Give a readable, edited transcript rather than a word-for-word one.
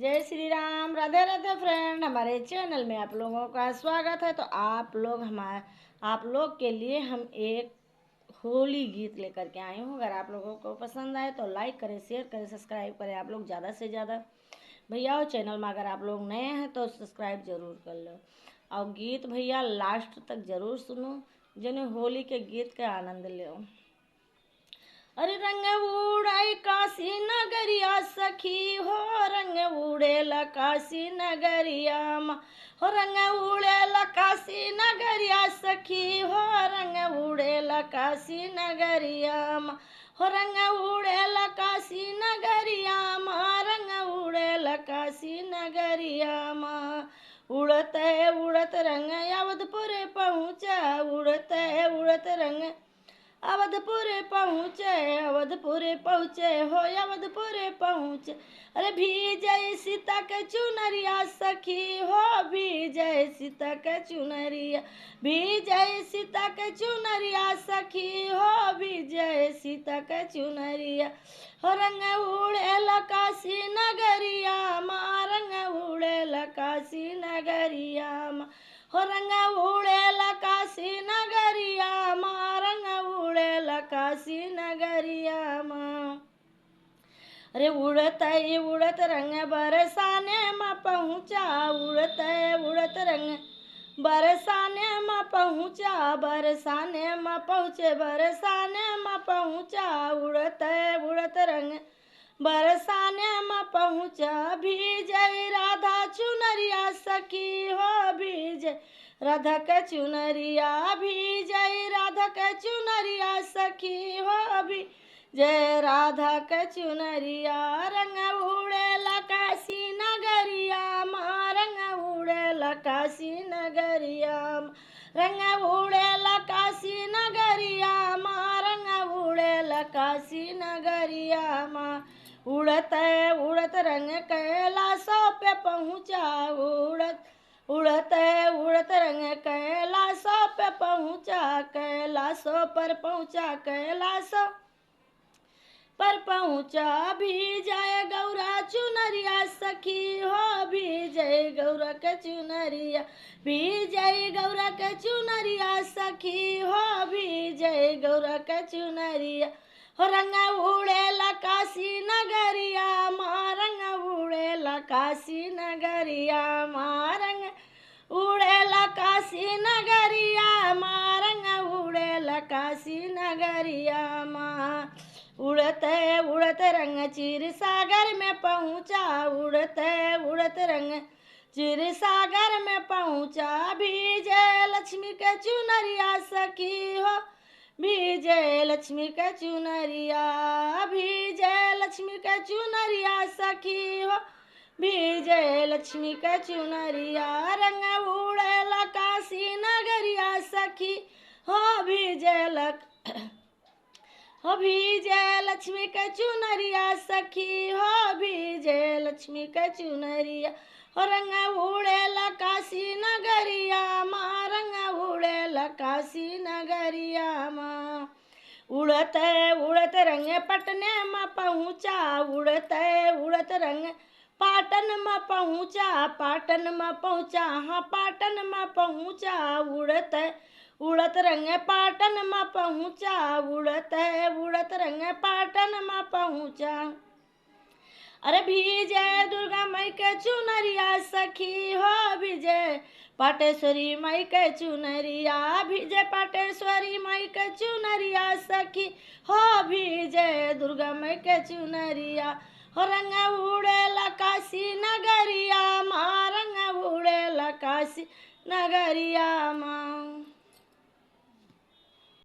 जय श्री राम। राधे राधे फ्रेंड, हमारे चैनल में आप लोगों का स्वागत है। तो आप लोग के लिए हम एक होली गीत लेकर के आए हूँ। अगर आप लोगों को पसंद आए तो लाइक करें, शेयर करें, सब्सक्राइब करें आप लोग ज़्यादा से ज़्यादा। भैया और चैनल में अगर आप लोग नए हैं तो सब्सक्राइब जरूर कर लो और गीत भैया लास्ट तक जरूर सुनो, जिन्हें होली के गीत का आनंद लो। अरे रंग उड़ाई काशी नगरिया सखी हो, रंग उड़ेला काशी नगरिया हो, रंग उड़ेला काशी नगरिया सखी हो, रंग उड़ेला काशी नगरिया हो, रंग उड़ेला काशी नगरिया रंग उड़ेला काशी नगरिया उड़ते उड़त रंग अवधपुर पहुँचा, उड़ते उड़त रंग अवधपुर पहुँचे हो, अवधपुर पहुँचे। अरे भीजय सीता के चुनरिया सखी हो, भीजय सीता के चुनरिया, भीजय सीता के चुनरिया सखी हो, भीजय सीता के चुनरिया हो, रंग उड़ेला काशी नगरिया रंग उड़ेला काशी नगरिया हो, रंग उड़ेला काशी नगरिया रंग उड़ेला काशी नगरिया अरे उड़ते उड़त रंग बरसाने में पहुँचा, उड़ते उड़त रंग बरसाने में पहुँचा, बरसाने में पहुँचे, बरसाने में पहुँचा, उड़ते उड़त रंग बरसाने में पहुँचा। भीजय राधा चुनरिया सखी हो, भीजय राधा के चुनरिया, भीजय राधा के चुनरिया सखी हो, जय राधा के चुनरिया रंग उड़ेला काशी नगरिया रंग उड़ेला काशी नगरिया, रंग उड़ेला काशी नगरिया रंग उड़ेला काशी नगरिया उड़ते उड़त रंग कैलाशों पे पहुँचा, उड़ते उड़त रंग कैलाशों पे पहुँचा, कैलाशों पर पहुँचा, कैलाशों पर पहुँचा। भीजय गौरा चुनरिया सखी हो, भीजय गौरा के चुनरिया, भीजय गौरा के चुनरिया सखी हो, भीजय गौरा के चुनरिया हो, रंग उड़ेला काशी नगरिया रंग उड़ेला काशी नगरिया रंग उड़ेला काशी नगरिया रंग उड़ेला काशी नगरिया उड़ते उड़त रंग क्षीर सागर में पहुँचा, उड़ते उड़त रंग क्षीर सागर में पहुँचा। भीजय लक्ष्मी के चुनरिया सखी हो, भीजय लक्ष्मी के चुनरिया, भीजय लक्ष्मी के चुनरिया सखी हो, भीजय लक्ष्मी के चुनरिया रंग उड़ेला काशी नगरिया सखी हो, भीजय लक्ष्मी के चुनरिया सखी हो, भीजय लक्ष्मी के चुनरिया हो, रंग उड़ेला काशी नगरिया रंग उड़ेला काशी नगरिया उड़ते उड़त रंग पटने में पहुँचा, उड़ते उड़त रंग पाटन में पहुँचा, पाटन में पहुँचा, हाँ पाटन में पहुँचा, उड़ते उड़त रंग पाटन में पहुँचा, उड़ते उड़त रंग पाटन में पहुँचा। अरे भीजय दुर्गा माई के चुनरिया सखी हो, भीजय पाटेश्वरी माई के चुनरिया, भीजय पाटेश्वरी माई के चुनरिया सखी हो, भीजय दुर्गा माई के चुनरिया हो, रंग उड़ेला काशी नगरिया रंग उड़ेला काशी नगरिया